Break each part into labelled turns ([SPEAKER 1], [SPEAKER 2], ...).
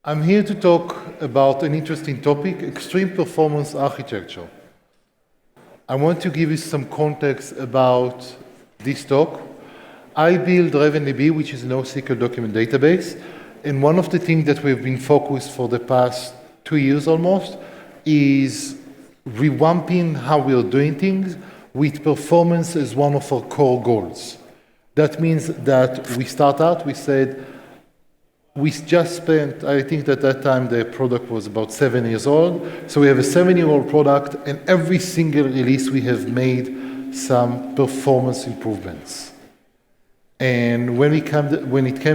[SPEAKER 1] I'm here to talk about an interesting topic, extreme performance architecture. I want to give you some context about this talk. I build RavenDB, which is a NoSQL document database, and one of the things that we've been focused for the past 2 years almost is revamping how we are doing things with performance as one of our core goals. That means that we start out, we said, we just spent, I think at that time the product was about 7 years old. So we have a 7-year-old product, and every single release we have made some performance improvements. And when it came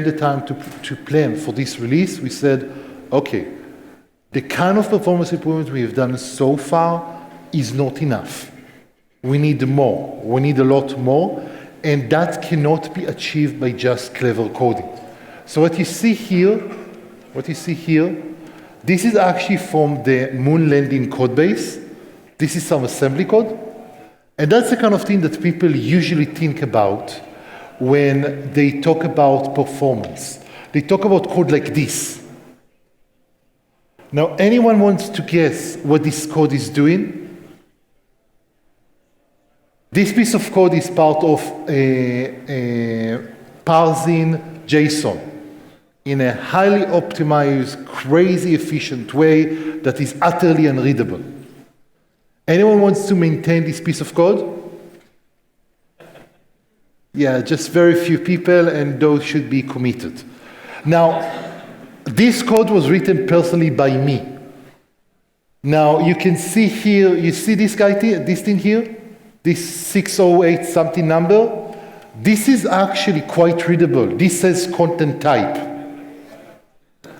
[SPEAKER 1] the time to plan for this release, we said, okay, the kind of performance improvement we have done so far is not enough. We need more. We need a lot more, and that cannot be achieved by just clever coding. So what you see here, this is actually from the moon landing code base. This is some assembly code. And that's the kind of thing that people usually think about when they talk about performance. They talk about code like this. Now, anyone wants to guess what this code is doing? This piece of code is part of parsing JSON in a highly optimized, crazy efficient way that is utterly unreadable. Anyone wants to maintain this piece of code? Yeah, just very few people, and those should be committed. Now, this code was written personally by me. Now, you can see here, you see this guy, this thing here? This 608 something number? This is actually quite readable. This says content type.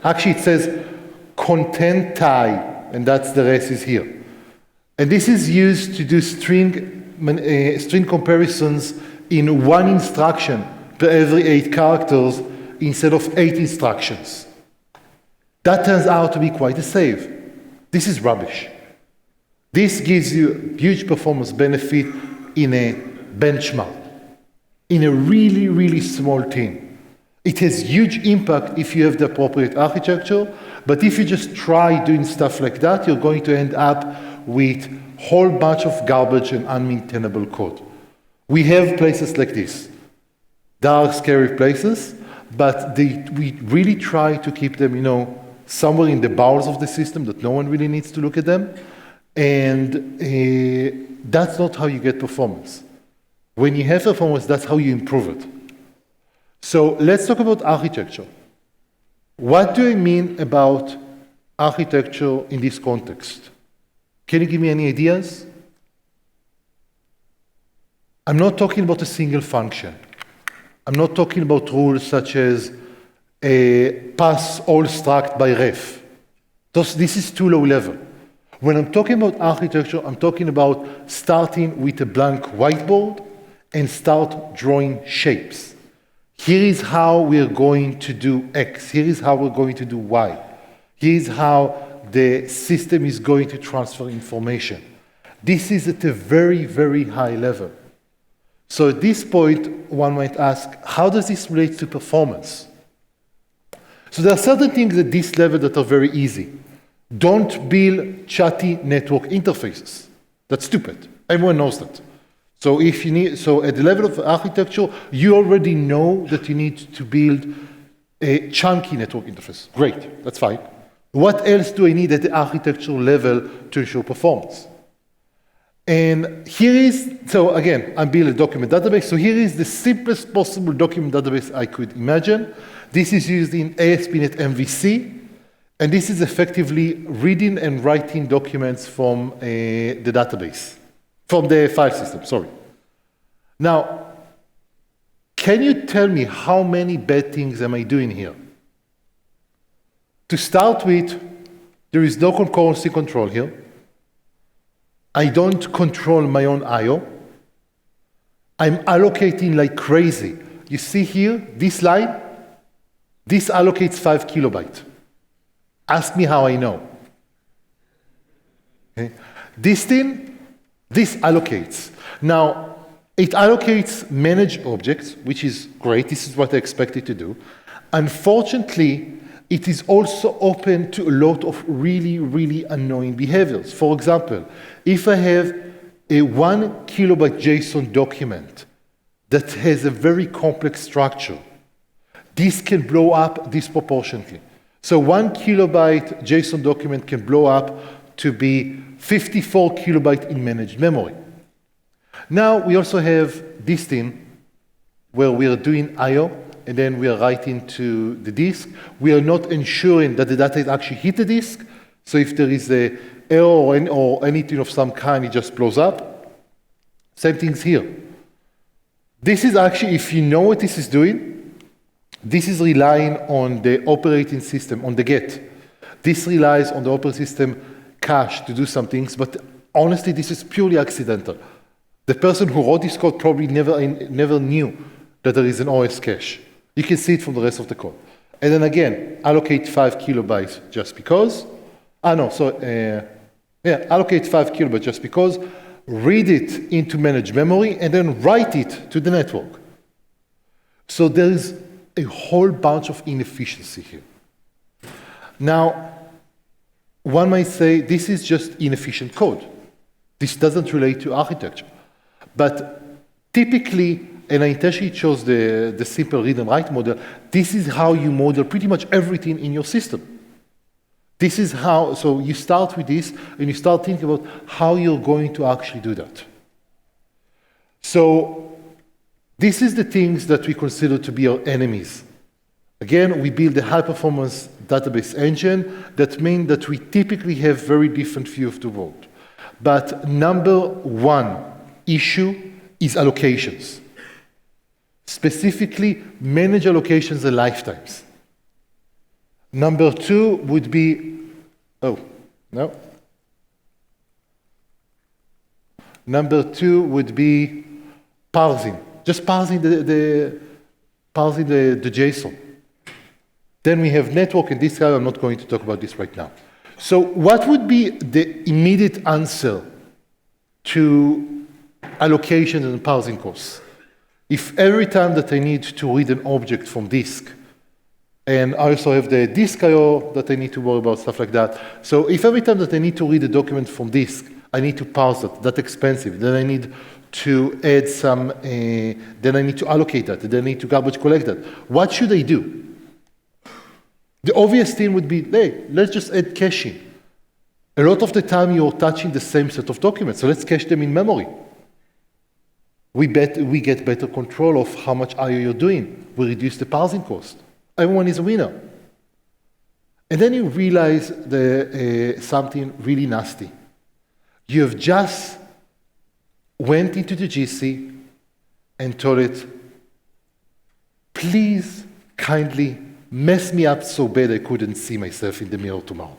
[SPEAKER 1] Actually, it says content type, and that's the rest is here. And this is used to do string comparisons in one instruction per every 8 characters instead of 8 instructions. That turns out to be quite a save. This is rubbish. This gives you huge performance benefit in a benchmark, in a really, really small team. It has huge impact if you have the appropriate architecture, but if you just try doing stuff like that, you're going to end up with a whole bunch of garbage and unmaintainable code. We have places like this. They are scary places, but we really try to keep them, somewhere in the bowels of the system that no one really needs to look at them. And that's not how you get performance. When you have performance, that's how you improve it. So let's talk about architecture. What do I mean about architecture in this context? Can you give me any ideas? I'm not talking about a single function. I'm not talking about rules such as pass all struct by ref. This is too low level. When I'm talking about architecture, I'm talking about starting with a blank whiteboard and start drawing shapes. Here is how we're going to do X. Here is how we're going to do Y. Here is how the system is going to transfer information. This is at a very, very high level. So at this point, one might ask, how does this relate to performance? So there are certain things at this level that are very easy. Don't build chatty network interfaces. That's stupid. Everyone knows that. So at the level of architecture, you already know that you need to build a chunky network interface. Great, that's fine. What else do I need at the architectural level to ensure performance? And here is, so again, I'm building a document database. So here is the simplest possible document database I could imagine. This is used in ASP.NET MVC. And this is effectively reading and writing documents from the database, from the file system, sorry. Now, can you tell me how many bad things am I doing here? To start with, there is no concurrency control here. I don't control my own I/O. I'm allocating like crazy. You see here, this line, this allocates 5 kilobytes. Ask me how I know. Okay. This thing, this allocates. Now, it allocates managed objects, which is great. This is what I expect it to do. Unfortunately, it is also open to a lot of really, really annoying behaviors. For example, if I have a 1 kilobyte JSON document that has a very complex structure, this can blow up disproportionately. So 1 kilobyte JSON document can blow up to be 54 kilobyte in managed memory. Now we also have this thing where we are doing I/O and then we are writing to the disk. We are not ensuring that the data is actually hit the disk. So if there is an error or anything of some kind, it just blows up. Same things here. This is actually, if you know what this is doing, this is relying on the operating system, on the get. This relies on the operating system cache to do some things, but honestly, this is purely accidental. The person who wrote this code probably never knew that there is an OS cache. You can see it from the rest of the code. And then again, allocate 5 kilobytes just because. Allocate 5 kilobytes just because, read it into managed memory, and then write it to the network. So there is a whole bunch of inefficiency here. Now, one might say this is just inefficient code. This doesn't relate to architecture. But typically, and I intentionally chose the simple read and write model, this is how you model pretty much everything in your system. This is how, so you start with this, and you start thinking about how you're going to actually do that. So this is the things that we consider to be our enemies. Again, we build a high-performance database engine. That means that we typically have very different view of the world. But number one issue is allocations. Specifically, manage allocations and lifetimes. Number two would be, Number two would be parsing. Just parsing the JSON. Then we have network, and this guy, I'm not going to talk about this right now. So what would be the immediate answer to allocation and parsing course? If every time that I need to read an object from disk, and I also have the disk I/O that I need to worry about, stuff like that. So if every time that I need to read a document from disk, I need to parse it, that's expensive. Then I need to add some, then I need to allocate that, then I need to garbage collect that. What should I do? The obvious thing would be, hey, let's just add caching. A lot of the time you're touching the same set of documents, so let's cache them in memory. We get better control of how much I/O you're doing. We reduce the parsing cost. Everyone is a winner. And then you realize something really nasty. You have just went into the GC and told it, please, kindly, mess me up so bad I couldn't see myself in the mirror tomorrow.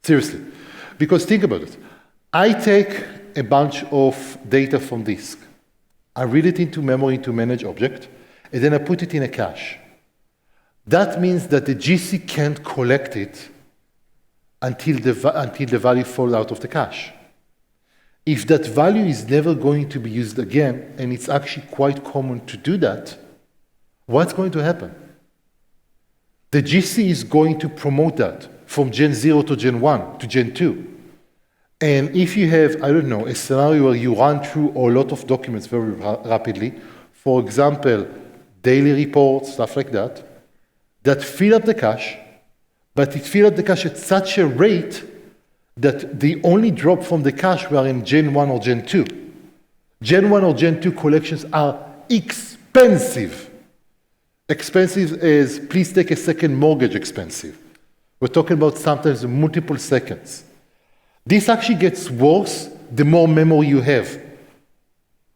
[SPEAKER 1] Seriously. Because think about it. I take a bunch of data from disk. I read it into memory to manage object, and then I put it in a cache. That means that the GC can't collect it until the value falls out of the cache. If that value is never going to be used again, and it's actually quite common to do that, what's going to happen? The GC is going to promote that from Gen 0 to Gen 1 to Gen 2. And if you have, I don't know, a scenario where you run through a lot of documents very rapidly, for example, daily reports, stuff like that, that fill up the cache, but it fills up the cache at such a rate that they only drop from the cache were in Gen 1 or Gen 2. Gen 1 or Gen 2 collections are expensive. Expensive as, please take a second mortgage expensive. We're talking about sometimes multiple seconds. This actually gets worse the more memory you have.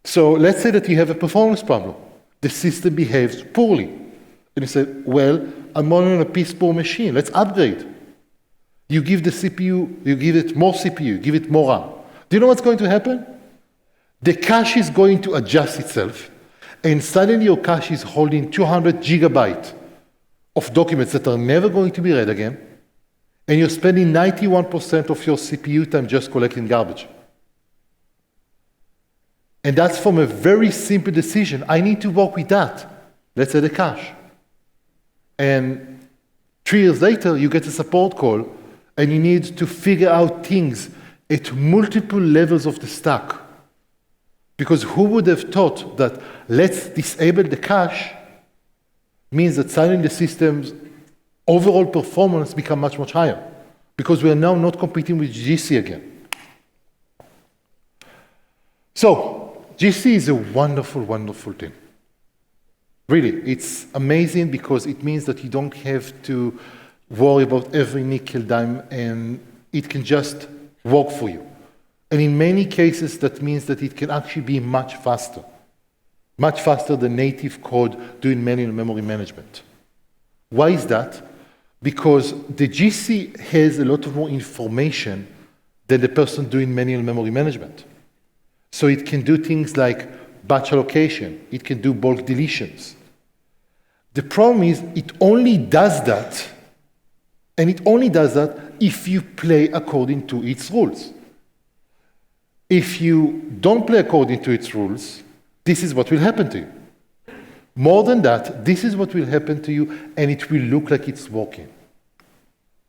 [SPEAKER 1] So let's say that you have a performance problem. The system behaves poorly. And you say, well, I'm running on a piece-poor machine. Let's upgrade. You give the CPU, you give it more CPU, give it more RAM. Do you know what's going to happen? The cache is going to adjust itself, and suddenly your cache is holding 200 gigabytes of documents that are never going to be read again, and you're spending 91% of your CPU time just collecting garbage. And that's from a very simple decision. I need to work with that. Let's add a cache. And 3 years later, you get a support call, and you need to figure out things at multiple levels of the stack. Because who would have thought that let's disable the cache means that suddenly the system's overall performance become much, much higher. Because we are now not competing with GC again. So, GC is a wonderful, wonderful thing. Really, it's amazing because it means that you don't have to worry about every nickel dime, and it can just work for you. And in many cases, that means that it can actually be much faster than native code doing manual memory management. Why is that? Because the GC has a lot of more information than the person doing manual memory management. So it can do things like batch allocation. It can do bulk deletions. The problem is it only does that, and it only does that if you play according to its rules. If you don't play according to its rules, this is what will happen to you. More than that, this is what will happen to you, and it will look like it's working.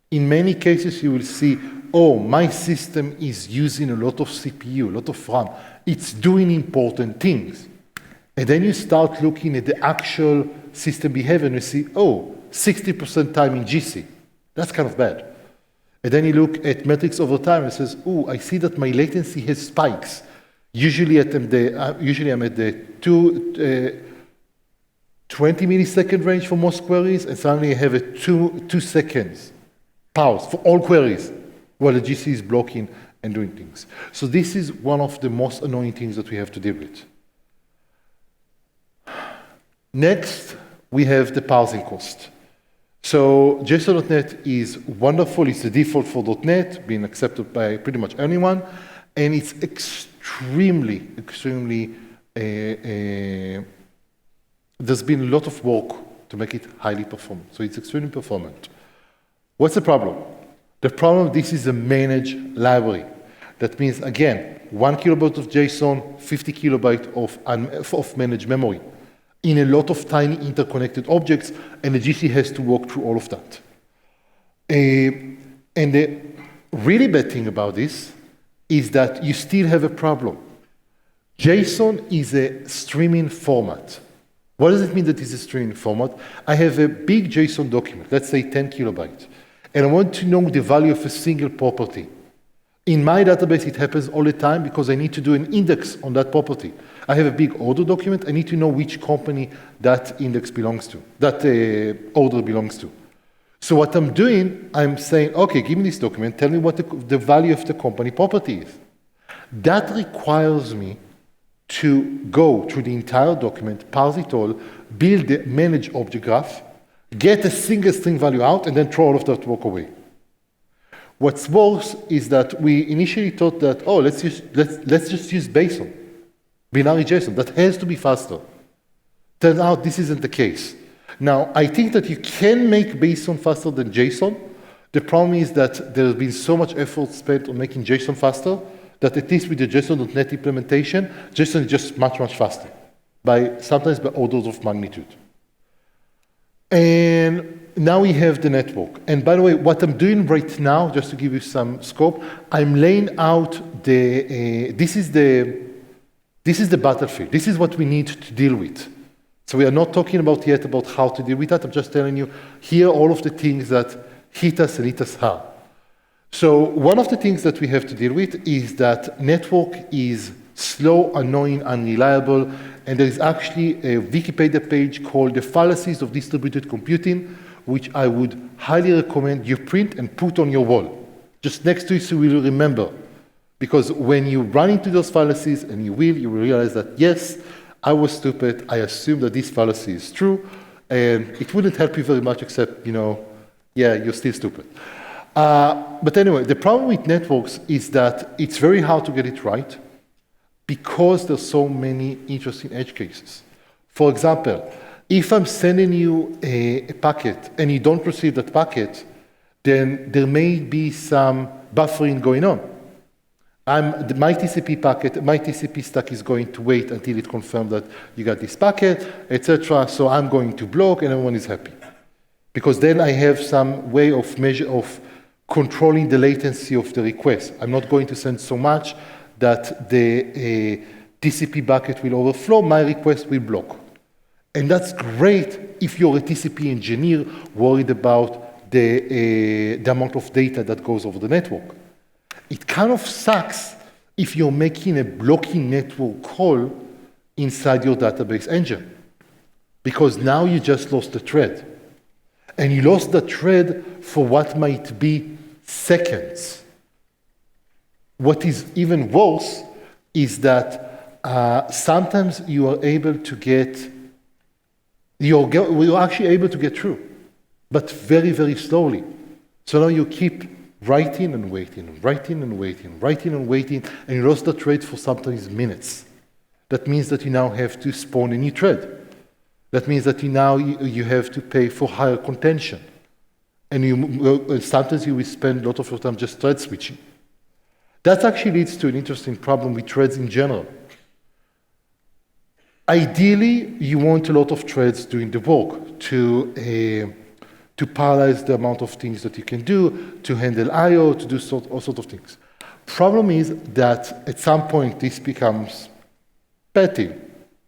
[SPEAKER 1] In many cases, you will see, oh, my system is using a lot of CPU, a lot of RAM. It's doing important things. And then you start looking at the actual system behavior, and you see, oh, 60% time in GC. That's kind of bad. And then you look at metrics over time and it says, oh, I see that my latency has spikes. Usually I'm at the 20 millisecond range for most queries, and suddenly I have a 2 seconds pause for all queries while the GC is blocking and doing things. So this is one of the most annoying things that we have to deal with. Next, we have the parsing cost. So JSON.NET is wonderful. It's the default for .NET, being accepted by pretty much anyone, and it's extremely, extremely, there's been a lot of work to make it highly performant. So it's extremely performant. What's the problem? The problem, this is a managed library. That means, again, 1 kilobyte of JSON, 50 kilobyte of managed memory, in a lot of tiny interconnected objects, and the GC has to work through all of that. And the really bad thing about this is that you still have a problem. JSON is a streaming format. What does it mean that it's a streaming format? I have a big JSON document, let's say 10 kilobytes, and I want to know the value of a single property. In my database, it happens all the time because I need to do an index on that property. I have a big order document. I need to know which company that index belongs to, that order belongs to. So what I'm doing, I'm saying, okay, give me this document. Tell me what the value of the company property is. That requires me to go through the entire document, parse it all, build the managed object graph, get a single string value out, and then throw all of that work away. What's worse is that we initially thought that, oh, let's just use BASON, binary JSON. That has to be faster. Turns out this isn't the case. Now, I think that you can make BASON faster than JSON. The problem is that there's been so much effort spent on making JSON faster that at least with the JSON.NET implementation, JSON is just much, much faster, sometimes by orders of magnitude. And now we have the network. And by the way, what I'm doing right now, just to give you some scope, I'm laying out this is the battlefield. This is what we need to deal with. So we are not talking yet about how to deal with that. I'm just telling you, here are all of the things that hit us and hit us hard. So one of the things that we have to deal with is that network is slow, annoying, unreliable, and there is actually a Wikipedia page called The Fallacies of Distributed Computing, which I would highly recommend you print and put on your wall. Just next to it so you will remember. Because when you run into those fallacies, and you will realize that, yes, I was stupid, I assumed that this fallacy is true, and it wouldn't help you very much except, yeah, you're still stupid. But anyway, the problem with networks is that it's very hard to get it right because there's so many interesting edge cases. For example, if I'm sending you a packet and you don't receive that packet, then there may be some buffering going on. My TCP packet, my TCP stack is going to wait until it confirms that you got this packet, etc. So I'm going to block and everyone is happy. because then I have some way of controlling the latency of the request. I'm not going to send so much that the TCP bucket will overflow, my request will block. And that's great if you're a TCP engineer worried about the amount of data that goes over the network. It kind of sucks if you're making a blocking network call inside your database engine, because now you just lost the thread. And you lost the thread for what might be seconds. What is even worse is that sometimes you are able to get, you're actually able to get through, but very, very slowly. So now you keep writing and waiting, writing and waiting, writing and waiting, and you lost the thread for sometimes minutes. That means that you now have to spawn a new thread. That means that you have to pay for higher contention. And sometimes you will spend a lot of your time just thread switching. That actually leads to an interesting problem with threads in general. Ideally, you want a lot of threads doing the work to parallelize the amount of things that you can do, to handle I/O, to do all sorts of things. Problem is that at some point this becomes petty.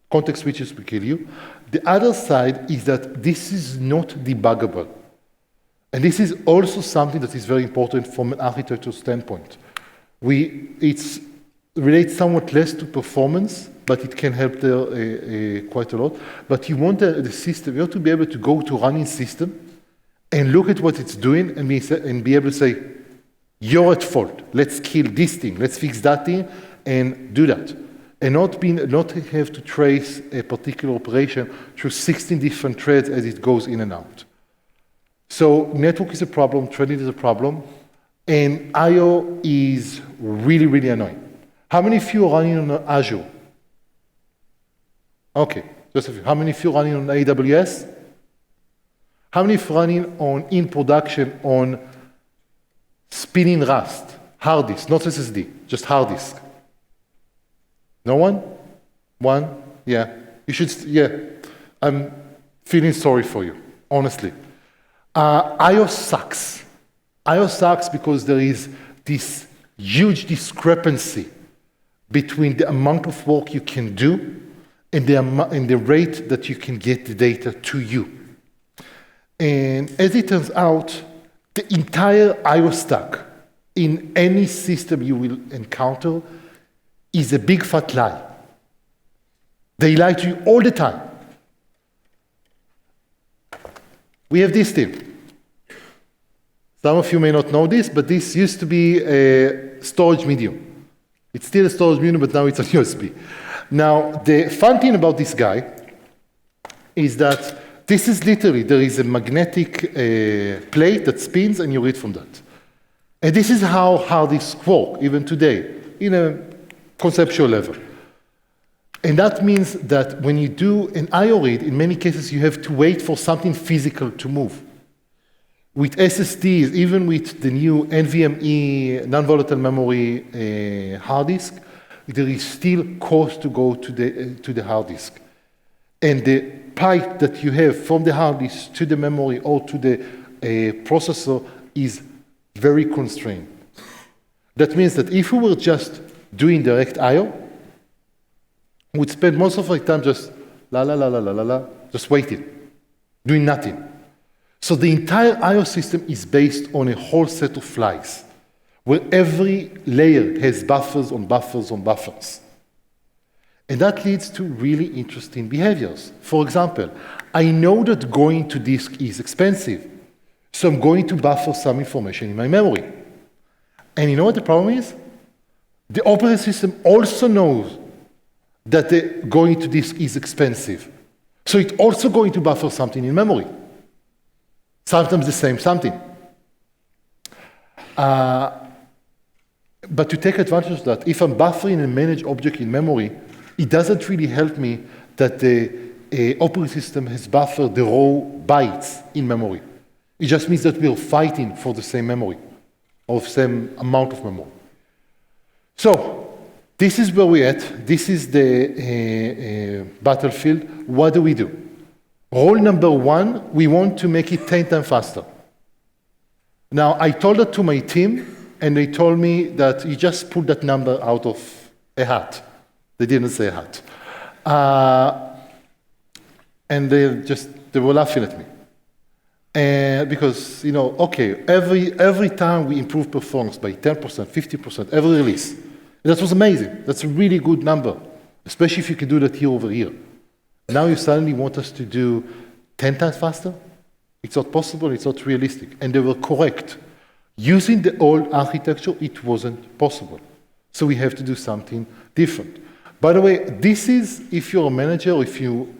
[SPEAKER 1] Context switches will kill you. The other side is that this is not debuggable. And this is also something that is very important from an architecture standpoint. It relates somewhat less to performance, but it can help there quite a lot. But you want the system, you have to be able to go to running system and look at what it's doing and be able to say, you're at fault. Let's kill this thing. Let's fix that thing and do that. And not have to trace a particular operation through 16 different threads as it goes in and out. So network is a problem, threading is a problem, and I/O is really, really annoying. How many of you are running on Azure? Okay, just a few. How many of you are running on AWS? How many of you are running in production on spinning Rust, hard disk, not SSD, just hard disk? No one? One? Yeah. You should, yeah. I'm feeling sorry for you, honestly. I/O sucks. I/O sucks because there is this huge discrepancy between the amount of work you can do and the rate that you can get the data to you. And as it turns out, the entire I/O stack in any system you will encounter is a big fat lie. They lie to you all the time. We have this thing. Some of you may not know this, but this used to be a storage medium. It's still a storage medium, but now it's on USB. Now, the fun thing about this guy is that this is literally, there is a magnetic plate that spins and you read from that. And this is how hard disks work, even today, in a conceptual level. And that means that when you do an I/O read, in many cases you have to wait for something physical to move. With SSDs, even with the new NVMe, non-volatile memory hard disk, there is still cost to go to the hard disk. And the pipe that you have from the hard disk to the memory or to the processor is very constrained. That means that if we were just doing direct I/O, we would spend most of our time just just waiting, doing nothing. So the entire I/O system is based on a whole set of flags, where every layer has buffers on buffers on buffers. And that leads to really interesting behaviors. For example, I know that going to disk is expensive, so I'm going to buffer some information in my memory. And you know what the problem is? The operating system also knows that the going to disk is expensive. So it's also going to buffer something in memory. Sometimes the same something. But to take advantage of that, if I'm buffering a managed object in memory, it doesn't really help me that the operating system has buffered the raw bytes in memory. It just means that we're fighting for the same memory, or the same amount of memory. So, this is where we're at. This is the battlefield. What do we do? Rule number one, we want to make it 10 times faster. Now, I told that to my team, and they told me that you just pulled that number out of a hat. They didn't say a hat. And they were laughing at me. And because, okay, every time we improve performance by 10%, 50%, every release. That was amazing. That's a really good number, especially if you can do that year over year. Now you suddenly want us to do 10 times faster? It's not possible, it's not realistic. And they were correct. Using the old architecture, it wasn't possible. So we have to do something different. By the way, this is, if you're a manager, or if you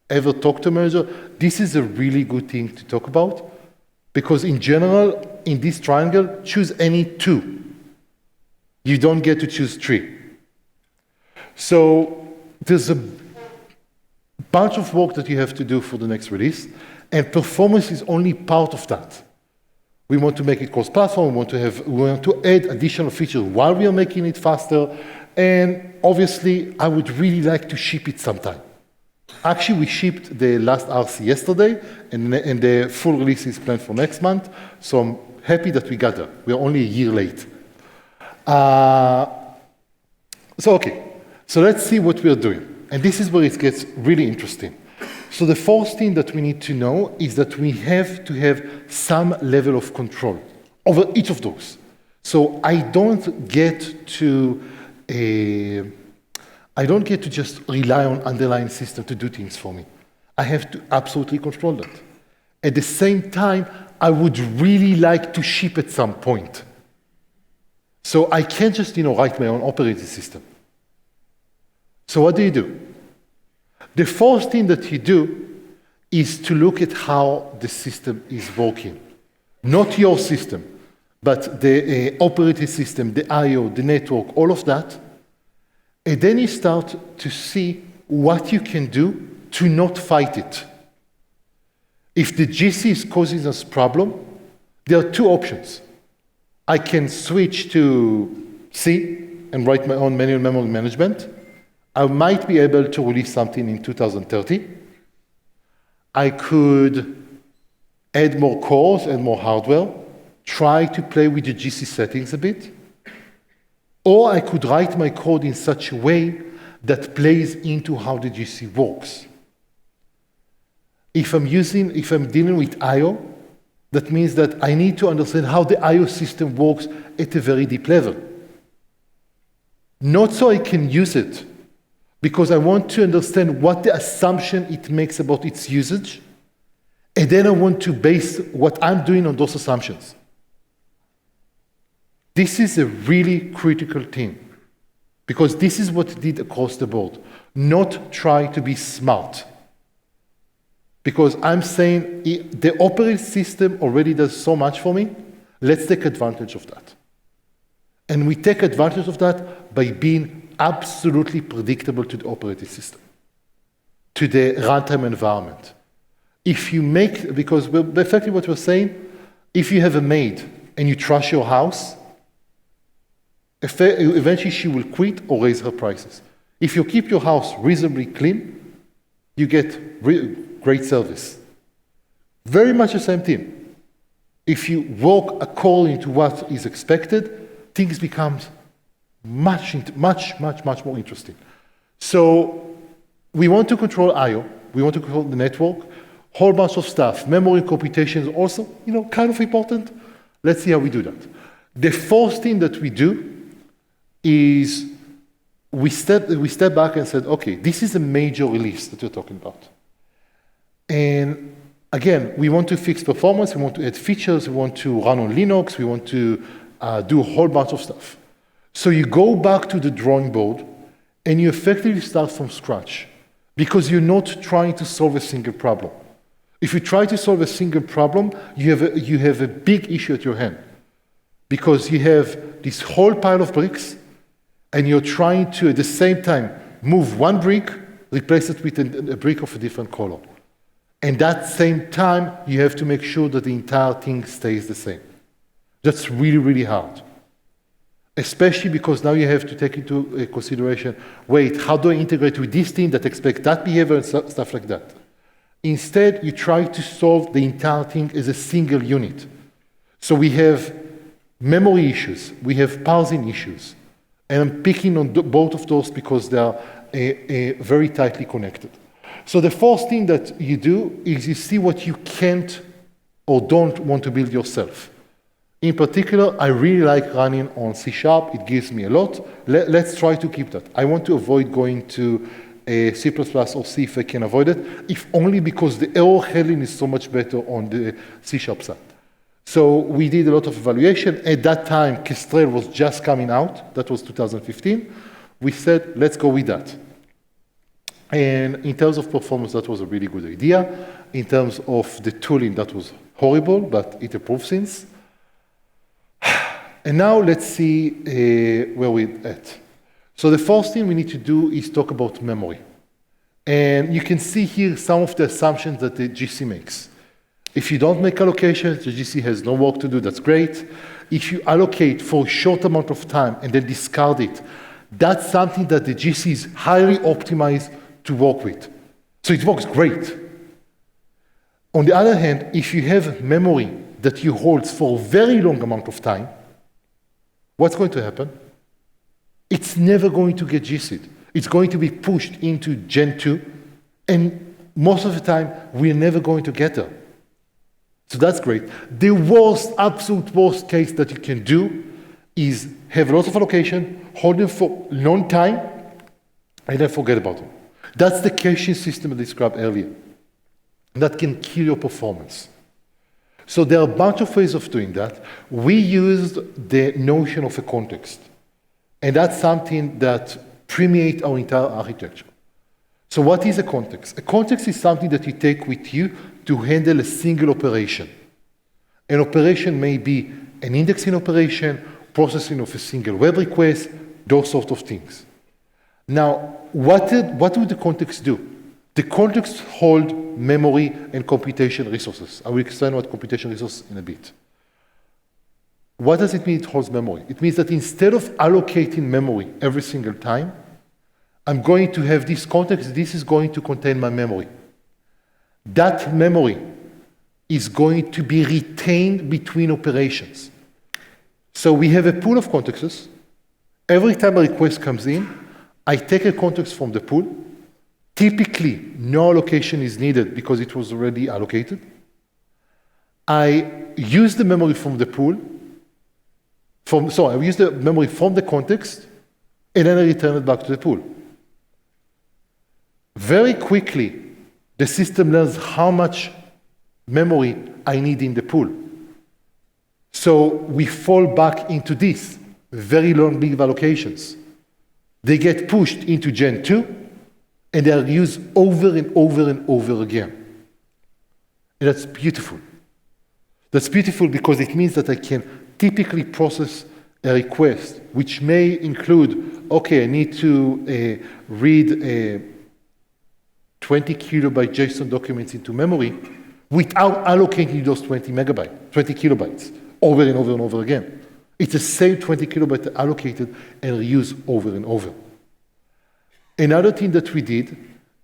[SPEAKER 1] ever talk to a manager, this is a really good thing to talk about. Because in general, in this triangle, choose any two. You don't get to choose three. So there's a bunch of work that you have to do for the next release, and performance is only part of that. We want to make it cross-platform, we want to add additional features while we are making it faster, and obviously, I would really like to ship it sometime. Actually, we shipped the last RC yesterday, and the full release is planned for next month, so I'm happy that we got there. We are only a year late. So let's see what we are doing. And this is where it gets really interesting. So the first thing that we need to know is that we have to have some level of control over each of those. So I don't get to just rely on underlying system to do things for me. I have to absolutely control that. At the same time, I would really like to ship at some point. So I can't just write my own operating system. So what do? The first thing that you do is to look at how the system is working. Not your system, but the operating system, the I/O, the network, all of that. And then you start to see what you can do to not fight it. If the GC is causing us problem, there are two options. I can switch to C and write my own manual memory management. I might be able to release something in 2030. I could add more cores and more hardware, try to play with the GC settings a bit, or I could write my code in such a way that plays into how the GC works. If I'm dealing with I/O, that means that I need to understand how the I/O system works at a very deep level. Not so I can use it, because I want to understand what the assumption it makes about its usage, and then I want to base what I'm doing on those assumptions. This is a really critical thing, because this is what it did across the board. Not try to be smart. Because I'm saying the operating system already does so much for me, let's take advantage of that. And we take advantage of that by being absolutely predictable to the operating system, to the runtime environment. Because effectively what we're saying, if you have a maid and you trash your house, eventually she will quit or raise her prices. If you keep your house reasonably clean, you get great service. Very much the same thing. If you work according to what is expected, things become much more interesting. So we want to control I/O, we want to control the network, whole bunch of stuff. Memory computation is also, kind of important. Let's see how we do that. The first thing that we do is we step back and said, okay, this is a major release that we're talking about. And again, we want to fix performance, we want to add features, we want to run on Linux, we want to do a whole bunch of stuff. So you go back to the drawing board and you effectively start from scratch, because you're not trying to solve a single problem. If you try to solve a single problem, you have a big issue at your hand, because you have this whole pile of bricks and you're trying to, at the same time, move one brick, replace it with a brick of a different color. And at that same time, you have to make sure that the entire thing stays the same. That's really, really hard. Especially because now you have to take into consideration, wait, how do I integrate with this team that expects that behavior and stuff like that? Instead, you try to solve the entire thing as a single unit. So we have memory issues, we have parsing issues, and I'm picking on both of those because they are very tightly connected. So the first thing that you do is you see what you can't or don't want to build yourself. In particular, I really like running on C#. It gives me a lot. Let's try to keep that. I want to avoid going to C++ or C if I can avoid it, if only because the error handling is so much better on the C# side. So we did a lot of evaluation. At that time, Kestrel was just coming out. That was 2015. We said, let's go with that. And in terms of performance, that was a really good idea. In terms of the tooling, that was horrible, but it improved since. And now let's see where we're at. So the first thing we need to do is talk about memory. And you can see here some of the assumptions that the GC makes. If you don't make allocations, the GC has no work to do, that's great. If you allocate for a short amount of time and then discard it, that's something that the GC is highly optimized to work with. So it works great. On the other hand, if you have memory that you hold for a very long amount of time, what's going to happen? It's never going to get GC'd. It's going to be pushed into Gen 2, and most of the time, we're never going to get there. So that's great. The worst, absolute worst case that you can do is have a lot of allocation, hold them for a long time, and then forget about them. That's the caching system I described earlier. That can kill your performance. So there are a bunch of ways of doing that. We used the notion of a context. And that's something that permeates our entire architecture. So what is a context? A context is something that you take with you to handle a single operation. An operation may be an indexing operation, processing of a single web request, those sort of things. Now, what would the context do? The context holds memory and computation resources. I will explain what computation resources in a bit. What does it mean it holds memory? It means that instead of allocating memory every single time, I'm going to have this context. This is going to contain my memory. That memory is going to be retained between operations. So we have a pool of contexts. Every time a request comes in, I take a context from the pool. Typically, no allocation is needed because it was already allocated. I use the memory from the pool. I use the memory from the context, and then I return it back to the pool. Very quickly, the system learns how much memory I need in the pool. So we fall back into this, very long big allocations. They get pushed into Gen 2, and they are used over and over and over again. And that's beautiful. That's beautiful because it means that I can typically process a request, which may include, okay, I need to read 20 kilobyte JSON documents into memory without allocating those 20 kilobytes over and over and over again. It's the same 20 kilobytes allocated and reused over and over. Another thing that we did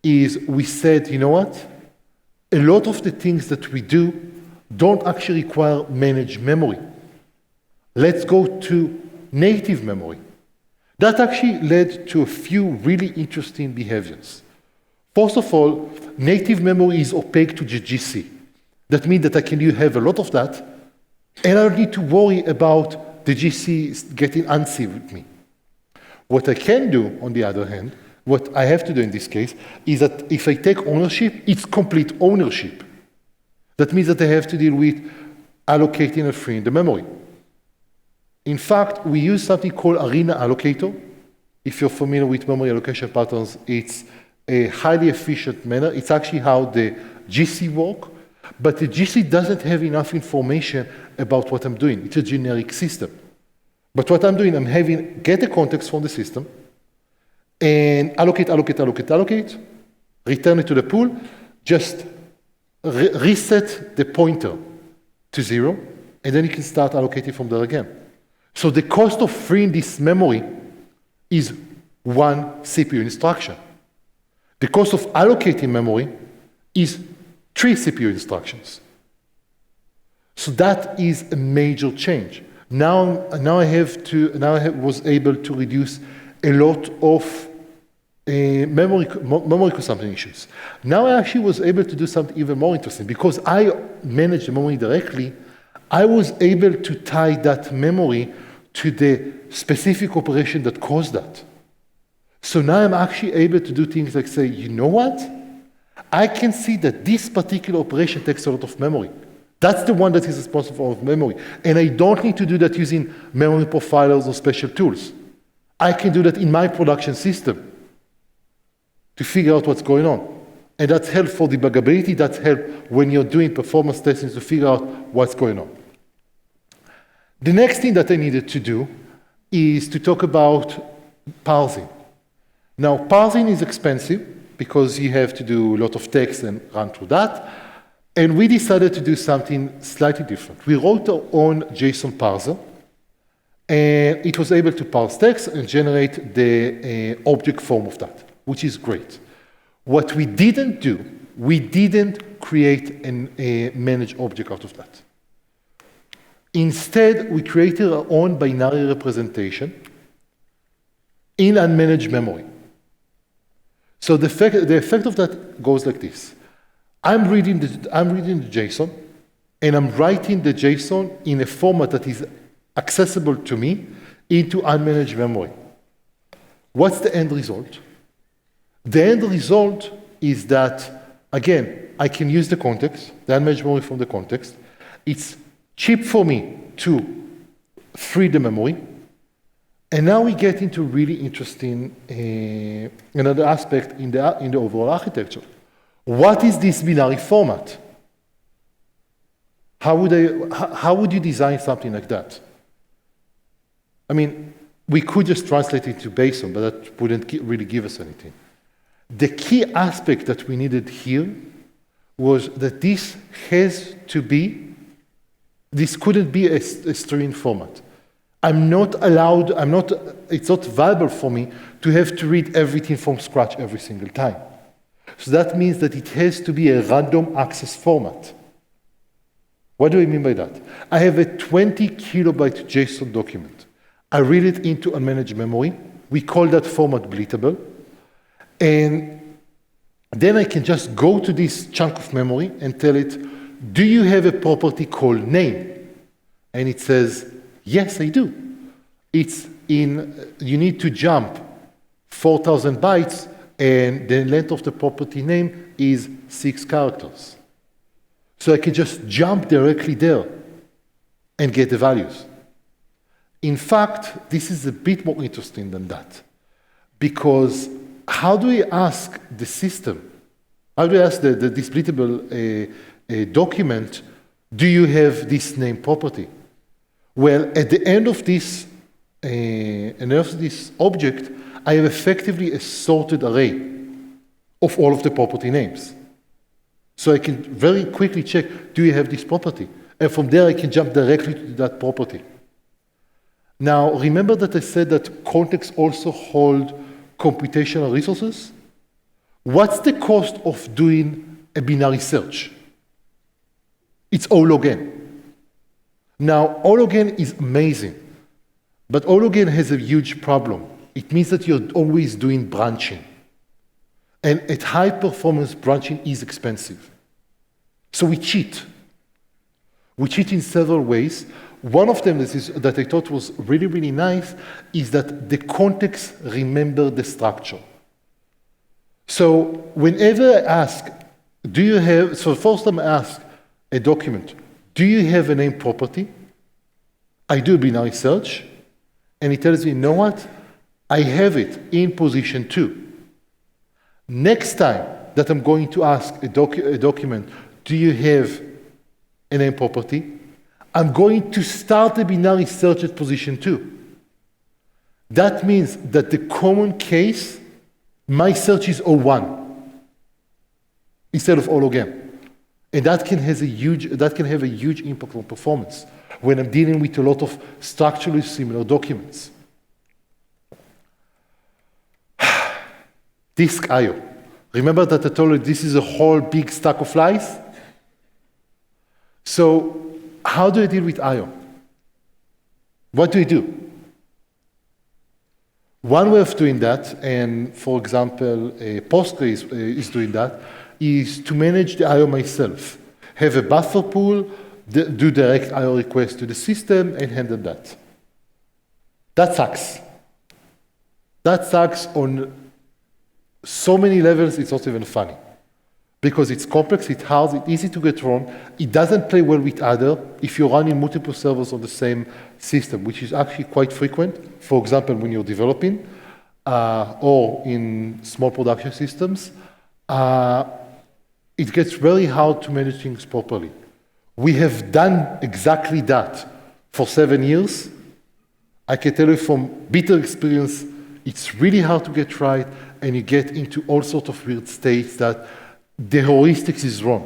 [SPEAKER 1] is we said, you know what? A lot of the things that we do don't actually require managed memory. Let's go to native memory. That actually led to a few really interesting behaviors. First of all, native memory is opaque to the GC. That means that I can have a lot of that, and I don't need to worry about the GC getting antsy with me. What I can do, on the other hand, what I have to do in this case, is that if I take ownership, it's complete ownership. That means that I have to deal with allocating and freeing the memory. In fact, we use something called Arena Allocator. If you're familiar with memory allocation patterns, it's a highly efficient manner. It's actually how the GC works, but the GC doesn't have enough information about what I'm doing. It's a generic system. But what I'm doing, I'm get a context from the system, and allocate, return it to the pool, just reset the pointer to 0, and then you can start allocating from there again. So the cost of freeing this memory is one CPU instruction. The cost of allocating memory is 3 CPU instructions. So that is a major change. Now I was able to reduce a lot of memory consumption issues. Now I actually was able to do something even more interesting. Because I manage the memory directly, I was able to tie that memory to the specific operation that caused that. So now I'm actually able to do things like say, you know what? I can see that this particular operation takes a lot of memory. That's the one that is responsible for memory. And I don't need to do that using memory profilers or special tools. I can do that in my production system to figure out what's going on. And that's help for debuggability, that's help when you're doing performance testing to figure out what's going on. The next thing that I needed to do is to talk about parsing. Now, parsing is expensive because you have to do a lot of text and run through that. And we decided to do something slightly different. We wrote our own JSON parser, and it was able to parse text and generate the object form of that, which is great. What we didn't do, we didn't create a managed object out of that. Instead, we created our own binary representation in unmanaged memory. So the effect of that goes like this. I'm reading the JSON, and I'm writing the JSON in a format that is accessible to me into unmanaged memory. What's the end result? The end result is that, again, I can use the context, the unmanaged memory from the context. It's cheap for me to free the memory. And now we get into really interesting another aspect in the overall architecture. What is this binary format? How would you design something like that? I mean, we could just translate it to BASIC, but that wouldn't really give us anything. The key aspect that we needed here was that this couldn't be a string format. It's not viable for me to have to read everything from scratch every single time. So that means that it has to be a random access format. What do I mean by that? I have a 20 kilobyte JSON document. I read it into unmanaged memory. We call that format bleatable. And then I can just go to this chunk of memory and tell it, do you have a property called name? And it says, yes, I do. You need to jump 4,000 bytes, and the length of the property name is 6 characters. So I can just jump directly there and get the values. In fact, this is a bit more interesting than that. Because how do we ask the system, how do we ask this bleatable document, do you have this name property? Well, at the end of this object, I have effectively a sorted array of all of the property names. So I can very quickly check, do you have this property? And from there, I can jump directly to that property. Now, remember that I said that context also hold computational resources? What's the cost of doing a binary search? It's O log n. Now, O log n is amazing, but O log n has a huge problem. It means that you're always doing branching. And at high performance, branching is expensive. So we cheat. We cheat in several ways. One of them that I thought was really, really nice is that the context remember the structure. So whenever I ask, so first time I ask a document, do you have a name property? I do a binary search, and it tells me, you know what? I have it in position 2. Next time that I'm going to ask a document, do you have a name property? I'm going to start a binary search at position 2. That means that the common case, my search is O1 instead of O log n. And that can have a huge impact on performance when I'm dealing with a lot of structurally similar documents. Disk I/O. Remember that I told you this is a whole big stack of lies? So how do I deal with I/O? What do I do? One way of doing that, and for example, Postgre is doing that, is to manage the I/O myself. Have a buffer pool, do direct I/O requests to the system, and handle that. That sucks. That sucks on so many levels, it's not even funny. Because it's complex, it's hard, it's easy to get wrong. It doesn't play well with other if you're running multiple servers on the same system, which is actually quite frequent. For example, when you're developing or in small production systems, it gets very hard to manage things properly. We have done exactly that for 7 years. I can tell you from bitter experience, it's really hard to get right, and you get into all sorts of weird states that the heuristics is wrong.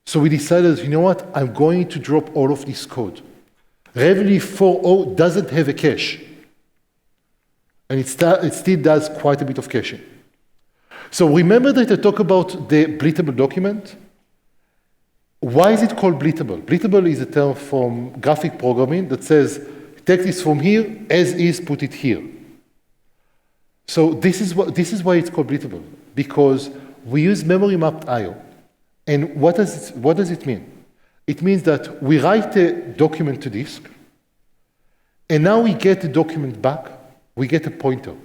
[SPEAKER 1] So we decided, you know what, I'm going to drop all of this code. RavenDB 4.0 doesn't have a cache. And it still does quite a bit of caching. So remember that I talked about the blittable document? Why is it called blittable? Blittable is a term from graphic programming that says, take this from here, as is, put it here. So this is why it's called blittable, because we use memory mapped I/O. And what does it mean? It means that we write a document to disk, and now we get the document back, we get a pointer.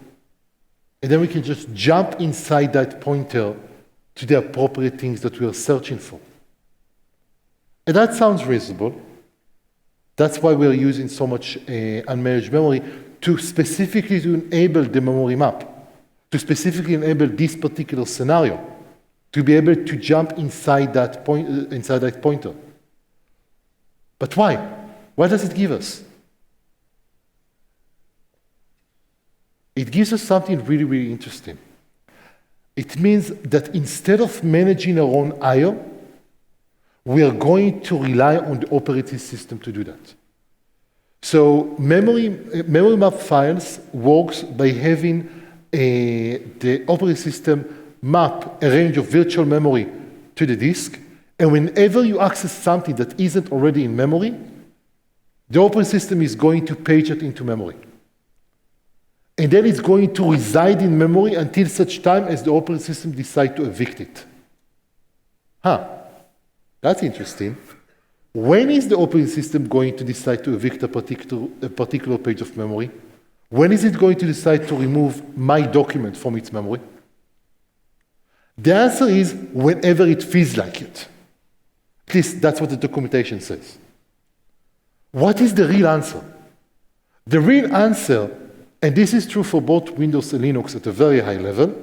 [SPEAKER 1] And then we can just jump inside that pointer to the appropriate things that we are searching for. And that sounds reasonable. That's why we're using so much unmanaged memory to specifically to enable the memory map, to specifically enable this particular scenario, to be able to jump inside that pointer. But why? What does it give us? It gives us something really, really interesting. It means that instead of managing our own I/O, we are going to rely on the operating system to do that. So memory map files works by having the operating system map a range of virtual memory to the disk, and whenever you access something that isn't already in memory, the operating system is going to page it into memory. And then it's going to reside in memory until such time as the operating system decides to evict it. That's interesting. When is the operating system going to decide to evict a particular page of memory? When is it going to decide to remove my document from its memory? The answer is whenever it feels like it. At least that's what the documentation says. What is the real answer? The real answer, and this is true for both Windows and Linux at a very high level,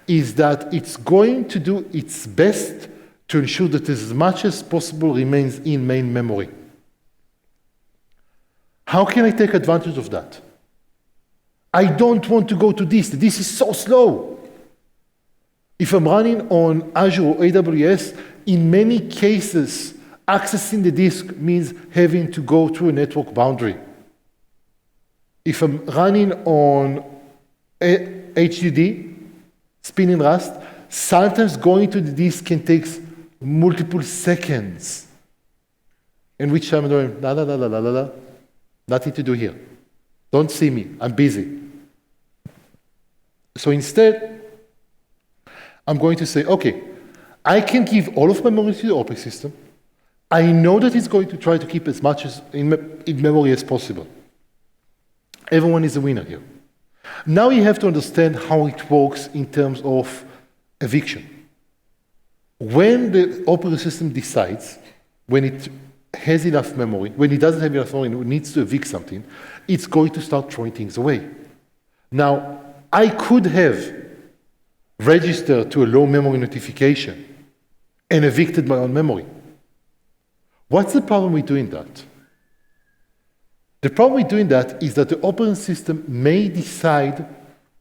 [SPEAKER 1] is that it's going to do its best to ensure that as much as possible remains in main memory. How can I take advantage of that? I don't want to go to disk. This is so slow. If I'm running on Azure or AWS, in many cases, accessing the disk means having to go through a network boundary. If I'm running on HDD, spinning Rust, sometimes going to the disk can take multiple seconds. In which time I'm doing, nothing to do here. Don't see me, I'm busy. So instead, I'm going to say, okay, I can give all of my memory to the operating system. I know that it's going to try to keep as much as in memory as possible. Everyone is a winner here. Now you have to understand how it works in terms of eviction. When the operating system decides, when it has enough memory, when it doesn't have enough memory and it needs to evict something, it's going to start throwing things away. Now, I could have registered to a low memory notification and evicted my own memory. What's the problem with doing that? The problem with doing that is that the operating system may decide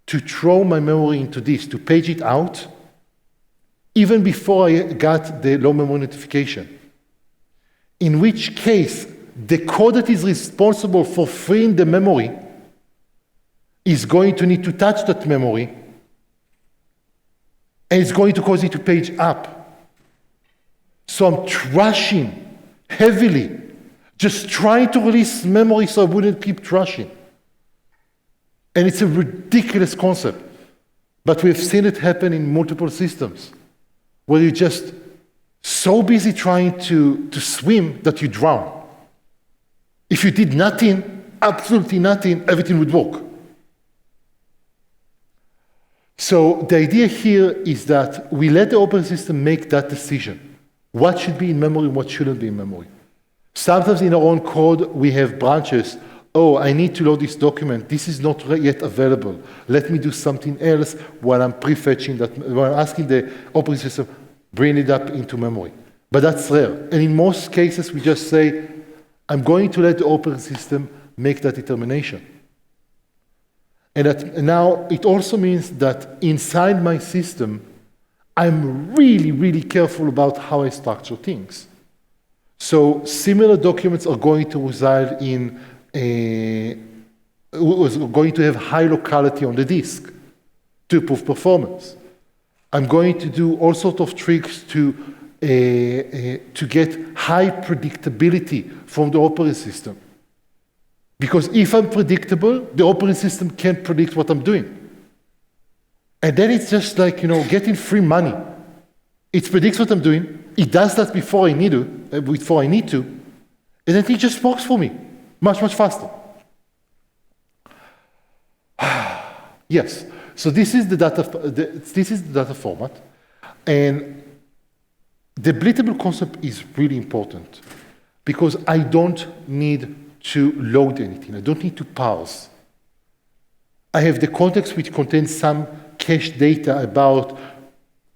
[SPEAKER 1] to throw my memory into this, to page it out, even before I got the low memory notification. In which case, the code that is responsible for freeing the memory is going to need to touch that memory, and it's going to cause it to page up. So I'm trashing heavily, just trying to release memory so I wouldn't keep trashing. And it's a ridiculous concept. But we've seen it happen in multiple systems, where you're just so busy trying to swim that you drown. If you did nothing, absolutely nothing, everything would work. So the idea here is that we let the operating system make that decision. What should be in memory and what shouldn't be in memory. Sometimes in our own code, we have branches. Oh, I need to load this document. This is not yet available. Let me do something else while I'm prefetching that, while I'm asking the operating system, bring it up into memory. But that's rare. And in most cases, we just say, I'm going to let the operating system make that determination. And now it also means that inside my system, I'm really, really careful about how I structure things. So similar documents are going to reside in going to have high locality on the disk to improve performance. I'm going to do all sorts of tricks to get high predictability from the operating system. Because if I'm predictable, the operating system can't predict what I'm doing. And then it's just like, getting free money. It predicts what I'm doing. It does that before I need to, and then it just works for me much, much faster. Yes. So this is the data format, and the blittable concept is really important because I don't need to load anything. I don't need to parse. I have the context which contains some cache data about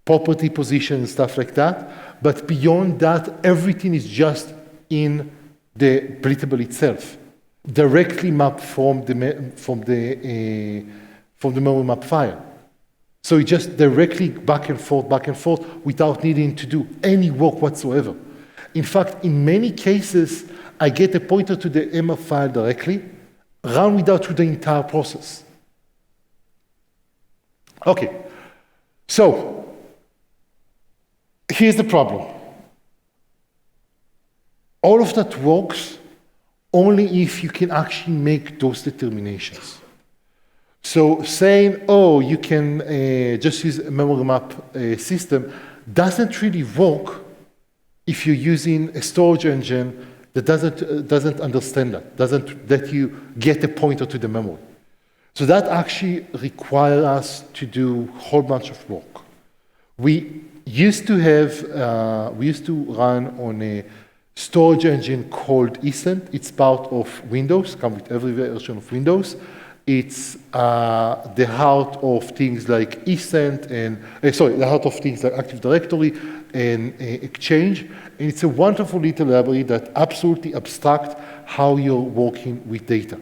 [SPEAKER 1] property position and stuff like that, but beyond that, everything is just in the blittable itself, directly mapped from the memory map file. So it's just directly back and forth, without needing to do any work whatsoever. In fact, in many cases, I get a pointer to the MF file directly, run without through the entire process. Okay, so here's the problem. All of that works only if you can actually make those determinations. So saying, oh, you can just use a memory map system doesn't really work if you're using a storage engine that doesn't understand that, doesn't let you get a pointer to the memory. So that actually requires us to do a whole bunch of work. We used to run on a storage engine called Ascent. It's part of Windows, comes with every version of Windows. It's the heart of things like Ascent and, the heart of things like Active Directory and Exchange. And it's a wonderful little library that absolutely abstracts how you're working with data.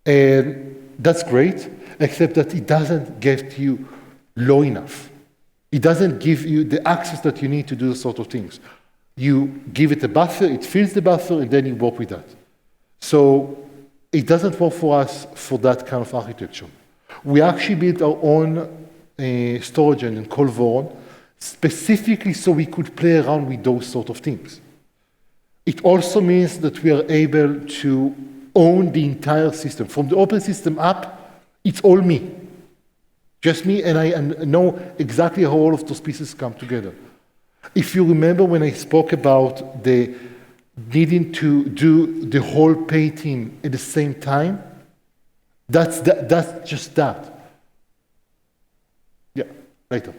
[SPEAKER 1] And that's great, except that it doesn't get you low enough. It doesn't give you the access that you need to do those sort of things. You give it a buffer, it fills the buffer, and then you work with that. So it doesn't work for us for that kind of architecture. We actually built our own storage engine called Voron, specifically so we could play around with those sort of things. It also means that we are able to own the entire system. From the open system up, it's all me. Just me, and I know exactly how all of those pieces come together. If you remember when I spoke about the needing to do the whole painting at the same time, that's just that. Yeah, later.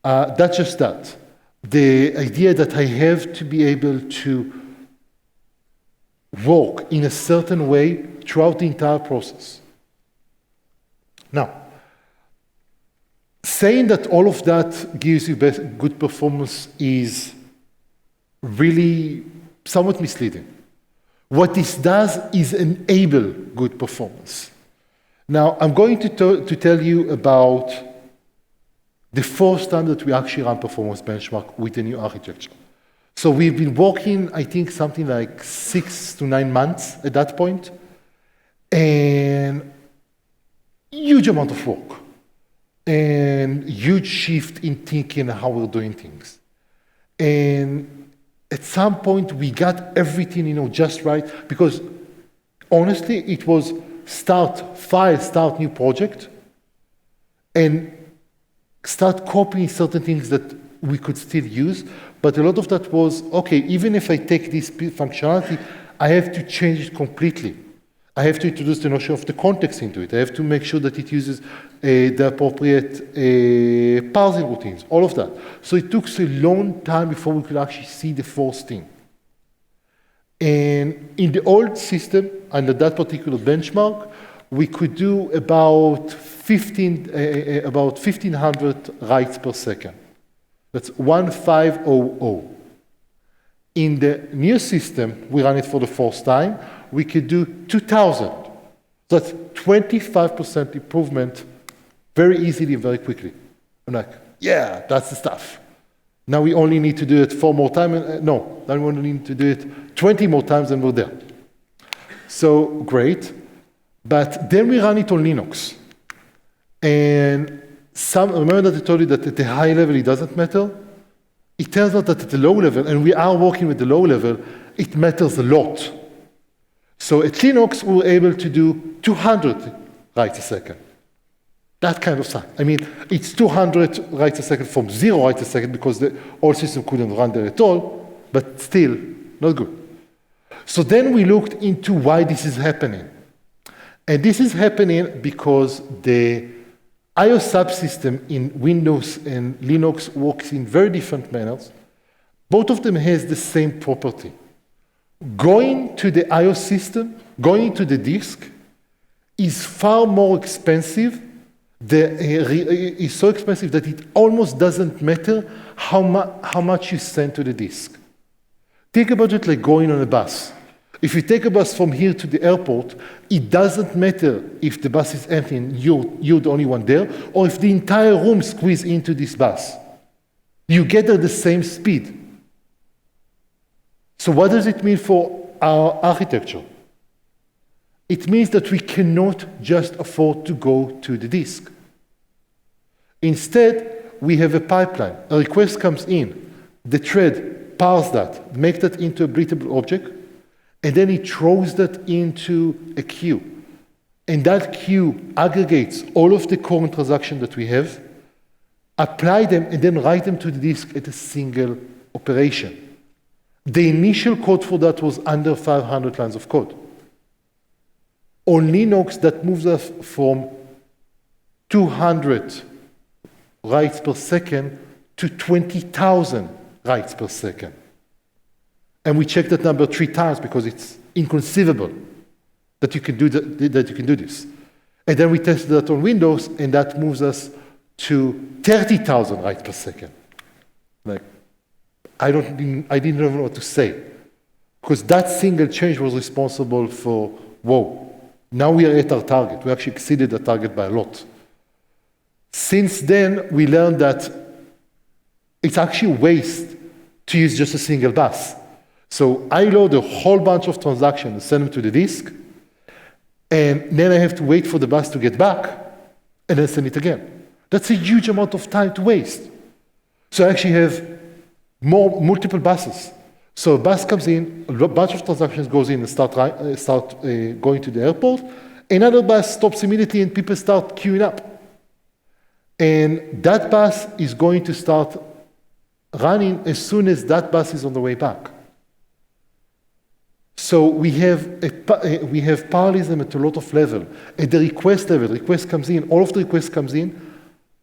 [SPEAKER 1] That's just that. The idea that I have to be able to work in a certain way throughout the entire process. Now, saying that all of that gives you good performance is really somewhat misleading. What this does is enable good performance. Now, I'm going to tell you about the first time that we actually ran performance benchmark with the new architecture. So we've been working, I think, something like 6 to 9 months at that point, and huge amount of work, and huge shift in thinking how we're doing things. And at some point, we got everything, just right, because honestly, it was start file, start new project, and start copying certain things that we could still use. But a lot of that was, okay, even if I take this functionality, I have to change it completely. I have to introduce the notion of the context into it. I have to make sure that it uses the appropriate parsing routines, all of that. So it took a long time before we could actually see the first thing. And in the old system, under that particular benchmark, we could do about 1,500 writes per second. That's 1,500. In the new system, we run it for the first time, we could do 2,000. So that's 25% improvement very easily and very quickly. I'm like, yeah, that's the stuff. Now we only need to do it 4 more times. No, now we only need to do it 20 more times and we're there. So great. But then we run it on Linux. And remember that I told you that at the high level it doesn't matter? It turns out that at the low level, and we are working with the low level, it matters a lot. So at Linux, we were able to do 200 writes a second. That kind of stuff. I mean, it's 200 writes a second from 0 writes a second because the old system couldn't run there at all, but still, not good. So then we looked into why this is happening. And this is happening because the I/O subsystem in Windows and Linux works in very different manners. Both of them has the same property. Going to the I/O system, going to the disk, is far more expensive. It's so expensive that it almost doesn't matter how much you send to the disk. Think about it like going on a bus. If you take a bus from here to the airport, it doesn't matter if the bus is empty and you're the only one there, or if the entire room squeezes into this bus. You get at the same speed. So what does it mean for our architecture? It means that we cannot just afford to go to the disk. Instead, we have a pipeline. A request comes in. The thread parses that, makes that into a breathable object, and then it throws that into a queue. And that queue aggregates all of the current transactions that we have, apply them, and then write them to the disk at a single operation. The initial code for that was under 500 lines of code. On Linux, that moves us from 200 writes per second to 20,000 writes per second. And we checked that number 3 times because it's inconceivable that you can do this. And then we tested that on Windows, and that moves us to 30,000 writes per second. Like, I didn't even know what to say, because that single change was responsible for, whoa, now we are at our target. We actually exceeded the target by a lot. Since then, we learned that it's actually waste to use just a single bus. So I load a whole bunch of transactions and send them to the disk, and then I have to wait for the bus to get back, and then send it again. That's a huge amount of time to waste. So I actually have multiple buses. So a bus comes in, a bunch of transactions goes in and start going to the airport. Another bus stops immediately and people start queuing up. And that bus is going to start running as soon as that bus is on the way back. So we have parallelism at a lot of level. At the request level, request comes in, all of the requests comes in,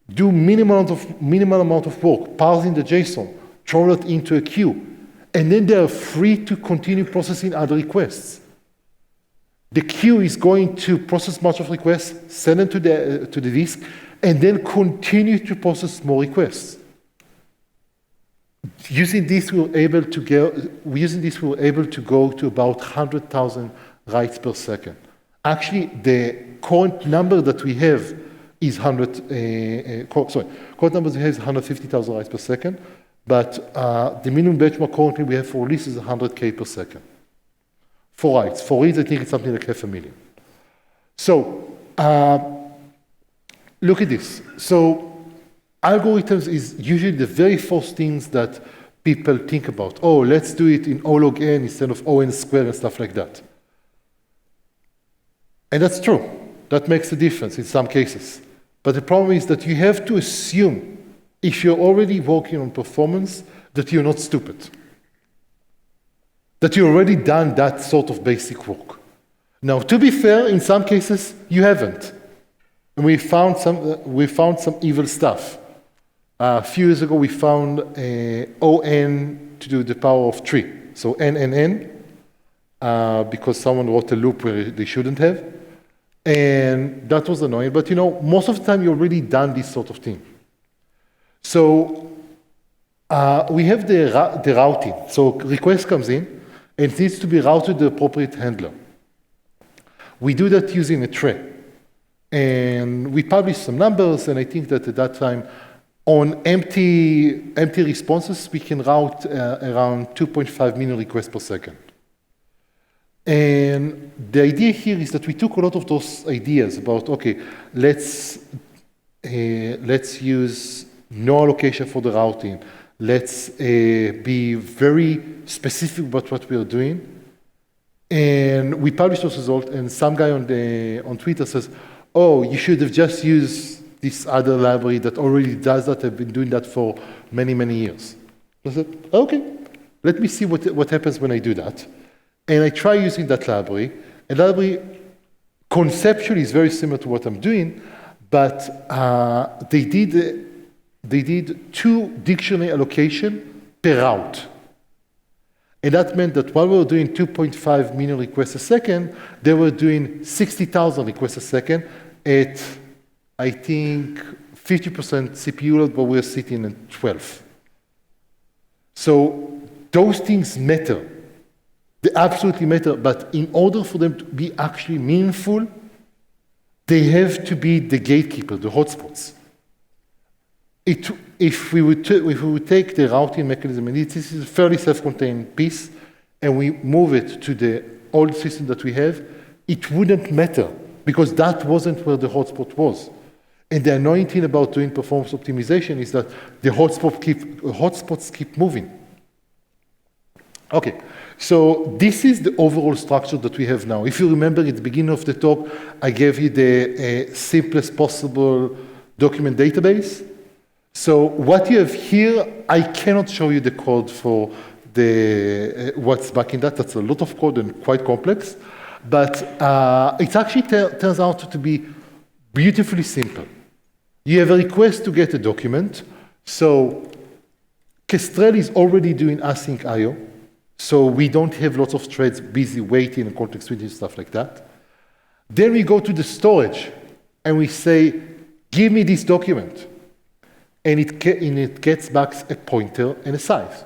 [SPEAKER 1] do minimal amount of work, parsing the JSON, throw it into a queue, and then they are free to continue processing other requests. The queue is going to process much of requests, send them to the disk, and then continue to process more requests. Using this, we were able to go to about 100,000 writes per second. Actually, the current number that we have is current number we have is 150,000 writes per second. But the minimum benchmark currently we have for release is 100K per second. For writes. For reads, I think it's something like 500,000. So look at this. So algorithms is usually the very first things that people think about. Oh, let's do it in O log n instead of O n squared and stuff like that. And that's true. That makes a difference in some cases. But the problem is that you have to assume, if you're already working on performance, that you're not stupid. That you've already done that sort of basic work. Now, to be fair, in some cases, you haven't. And we found some evil stuff. A few years ago, we found ON to the power of 3. So N, because someone wrote a loop where they shouldn't have. And that was annoying. But most of the time, you've already done this sort of thing. So we have the routing. So request comes in, and it needs to be routed to the appropriate handler. We do that using a tray. And we published some numbers, and I think that at that time, on empty responses, we can route around 2.5 million requests per second. And the idea here is that we took a lot of those ideas about, okay, let's use no allocation for the routing. Let's be very specific about what we are doing. And we published those results, and some guy on Twitter says, oh, you should have just used this other library that already does that. I've been doing that for many, many years. I said, okay, let me see what happens when I do that. And I try using that library. And that library conceptually is very similar to what I'm doing, but they did 2 dictionary allocation per route. And that meant that while we were doing 2.5 million requests a second, they were doing 60,000 requests a second at, I think, 50% CPU load, but we're sitting at 12. So those things matter. They absolutely matter, but in order for them to be actually meaningful, they have to be the gatekeeper, the hotspots. If we would take the routing mechanism, and this is a fairly self-contained piece, and we move it to the old system that we have, it wouldn't matter, because that wasn't where the hotspot was. And the annoying thing about doing performance optimization is that the hotspots keep moving. Okay, so this is the overall structure that we have now. If you remember at the beginning of the talk, I gave you the simplest possible document database. So what you have here, I cannot show you the code for what's back in that. That's a lot of code and quite complex. But it actually turns out to be beautifully simple. You have a request to get a document. So Kestrel is already doing async I/O. So we don't have lots of threads busy waiting and context switching, stuff like that. Then we go to the storage, and we say, give me this document. And it gets back a pointer and a size.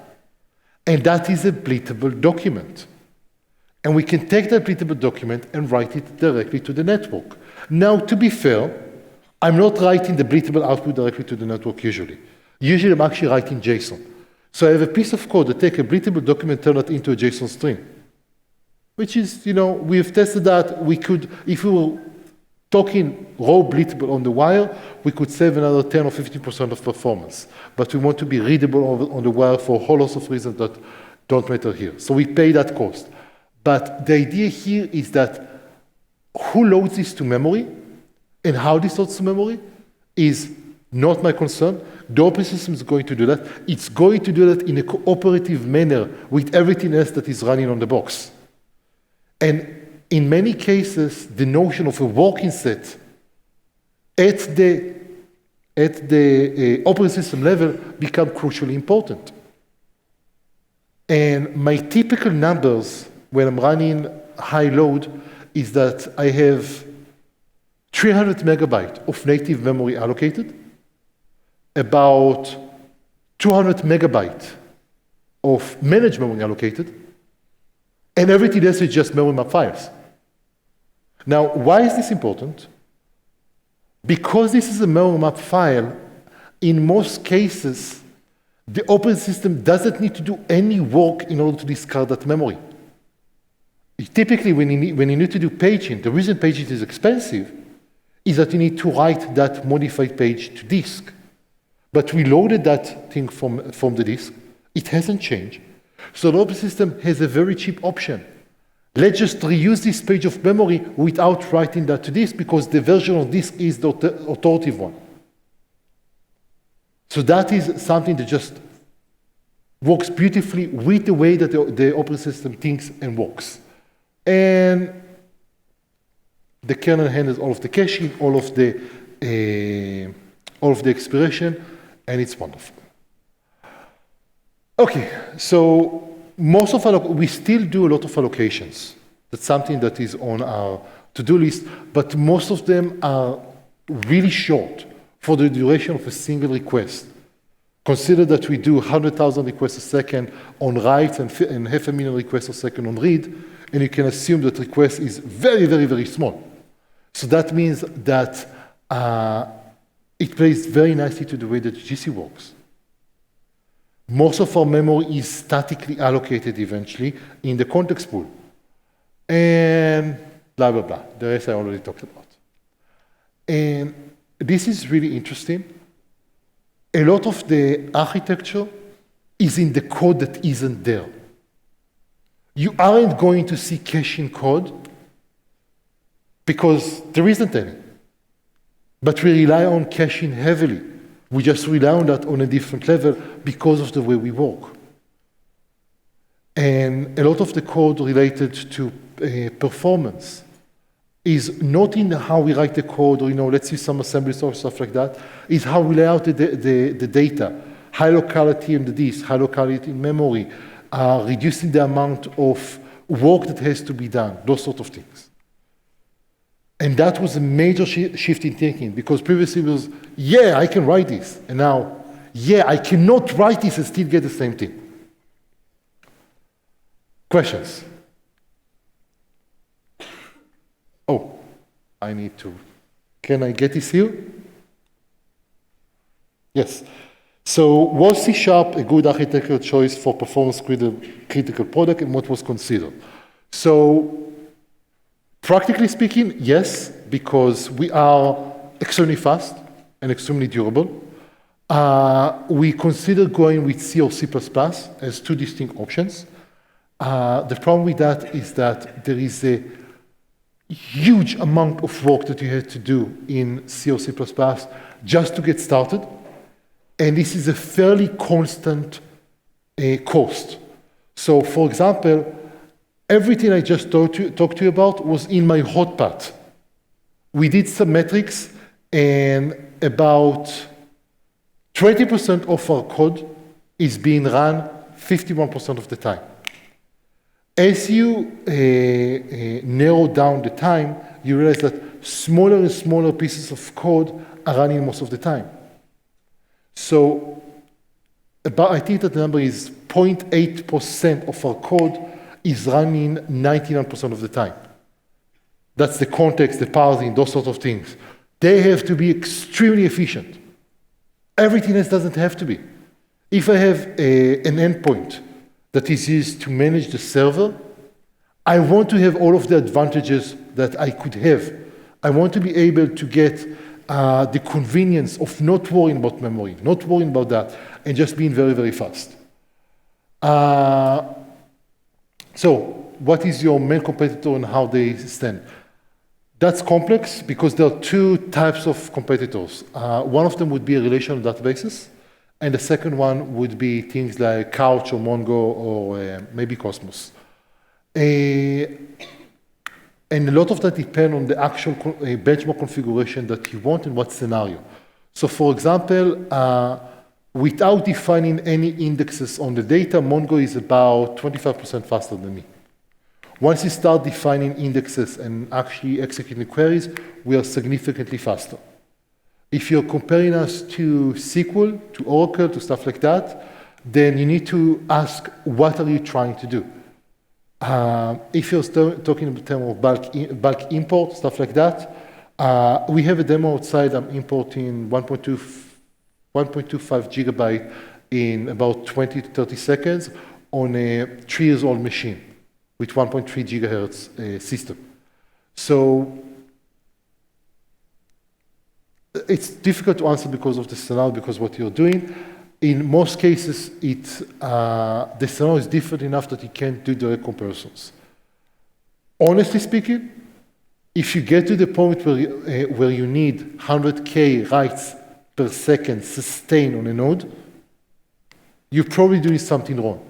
[SPEAKER 1] And that is a bleatable document. And we can take that bleatable document and write it directly to the network. Now, to be fair, I'm not writing the bleatable output directly to the network usually. Usually, I'm actually writing JSON. So I have a piece of code that takes a bleatable document, turn it into a JSON string, which is, we've tested that. We could, if we were talking raw bleatable on the wire, we could save another 10 or 15% of performance. But we want to be readable on the wire for a whole lot of reasons that don't matter here. So we pay that cost. But the idea here is that who loads this to memory and how this loads to memory is not my concern. The operating system is going to do that. It's going to do that in a cooperative manner with everything else that is running on the box. And in many cases, the notion of a working set at the operating system level become crucially important. And my typical numbers when I'm running high load is that I have 300 megabytes of native memory allocated, about 200 megabytes of managed memory allocated, and everything else is just memory map files. Now, why is this important? Because this is a memory map file, in most cases, the operating system doesn't need to do any work in order to discard that memory. Typically, when you need to do paging, the reason paging is expensive is that you need to write that modified page to disk. But we loaded that thing from the disk, It hasn't changed. So the operating system has a very cheap option. Let's just reuse this page of memory without writing that to disk because the version of disk is the authoritative one. So that is something that just works beautifully with the way that the operating system thinks and works. And the kernel handles all of the caching, all of the expiration, and it's wonderful. Okay, so most of we still do a lot of allocations. That's something that is on our to-do list, but most of them are really short for the duration of a single request. Consider that we do 100,000 requests a second on writes and 500,000 requests a second on read, and you can assume that request is very, very, very small. So that means that it plays very nicely to the way that GC works. Most of our memory is statically allocated eventually in the context pool. And blah, blah, blah. The rest I already talked about. And this is really interesting. A lot of the architecture is in the code that isn't there. You aren't going to see caching code because there isn't any. But we rely on caching heavily. We just rely on that on a different level because of the way we work. And a lot of the code related to performance is not in how we write the code or, let's see some assemblies or stuff like that, is how we lay out the data. High locality in the disk, high locality in memory, reducing the amount of work that has to be done, those sort of things. And that was a major shift in thinking because previously it was, yeah, I can write this. And now, yeah, I cannot write this and still get the same thing. Questions? Oh, I need to. Can I get this here? Yes. So was C# a good architectural choice for performance critical product and what was considered? So practically speaking, yes, because we are extremely fast and extremely durable. We consider going with C or C++ as two distinct options. The problem with that is that there is a huge amount of work that you have to do in C or C++ just to get started. And this is a fairly constant cost. So for example, everything I just talked to you about was in my hot path. We did some metrics, and about 20% of our code is being run 51% of the time. As you narrow down the time, you realize that smaller and smaller pieces of code are running most of the time. So I think that the number is 0.8% of our code is running 99% of the time. That's the context, the parsing, those sort of things. They have to be extremely efficient. Everything else doesn't have to be. If I have an endpoint that is used to manage the server, I want to have all of the advantages that I could have. I want to be able to get the convenience of not worrying about memory, not worrying about that, and just being very, very fast. So what is your main competitor and how they stand? That's complex because there are two types of competitors. One of them would be relational databases, and the second one would be things like Couch or Mongo or maybe Cosmos. And a lot of that depends on the actual benchmark configuration that you want and what scenario. So for example, without defining any indexes on the data, Mongo is about 25% faster than me. Once you start defining indexes and actually executing queries, we are significantly faster. If you're comparing us to SQL, to Oracle, to stuff like that, then you need to ask, what are you trying to do? If you're talking in terms of bulk import, stuff like that, we have a demo outside. I'm importing 1.25 gigabyte in about 20 to 30 seconds on a 3-year-old machine with 1.3 gigahertz system. So it's difficult to answer because of the scenario, because what you're doing. in most cases, the scenario is different enough that you can't do direct comparisons. Honestly speaking, if you get to the point where you need 100K writes per second sustained on a node, you're probably doing something wrong.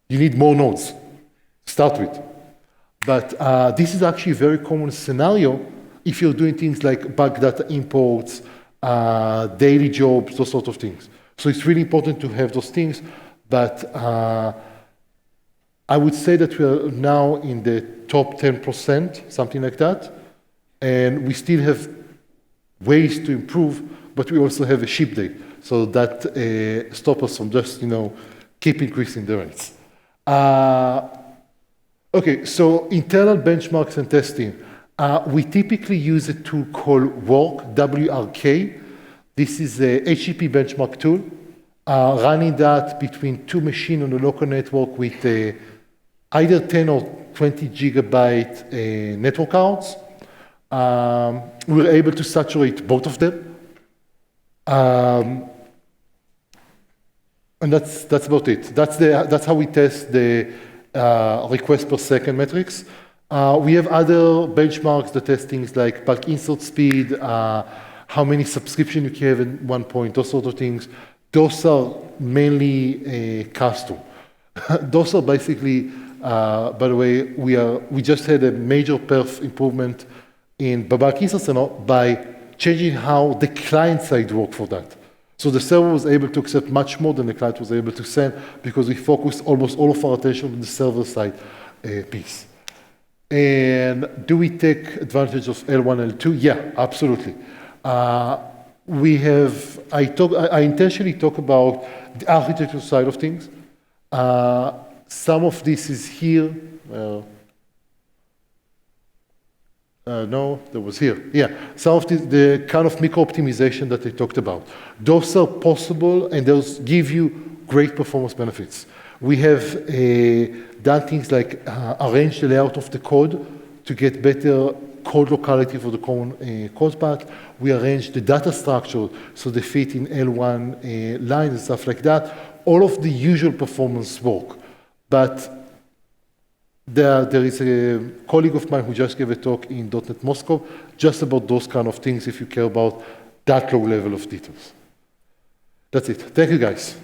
[SPEAKER 1] You need more nodes to start with. But this is actually a very common scenario if you're doing things like bulk data imports, daily jobs, those sort of things. So it's really important to have those things, but I would say that we are now in the top 10%, something like that, and we still have ways to improve, but we also have a ship date, so that stops us from just, keep increasing the rates. Okay, so internal benchmarks and testing. We typically use a tool called WORK, W-R-K. This is a HTTP benchmark tool, running that between two machines on the local network with either 10 or 20 gigabyte network cards. We're able to saturate both of them. And that's about it. That's how we test the request per second metrics. We have other benchmarks that test things like bulk insert speed, how many subscriptions you can have at one point, those sort of things. Those are mainly custom. Those are basically, by the way, we just had a major perf improvement in bulk insert by changing how the client side worked for that. So the server was able to accept much more than the client was able to send because we focused almost all of our attention on the server side piece. And do we take advantage of L1, L2? Yeah, absolutely. I intentionally talk about the architecture side of things. Some of this is here. No, that was here. Yeah, some of the kind of micro-optimization that I talked about. Those are possible, and those give you great performance benefits. We have done things like arrange the layout of the code to get better code locality for the common code path. We arrange the data structure so they fit in L1 lines and stuff like that. All of the usual performance work. But there is a colleague of mine who just gave a talk in .NET Moscow just about those kind of things if you care about that low level of details. That's it. Thank you, guys.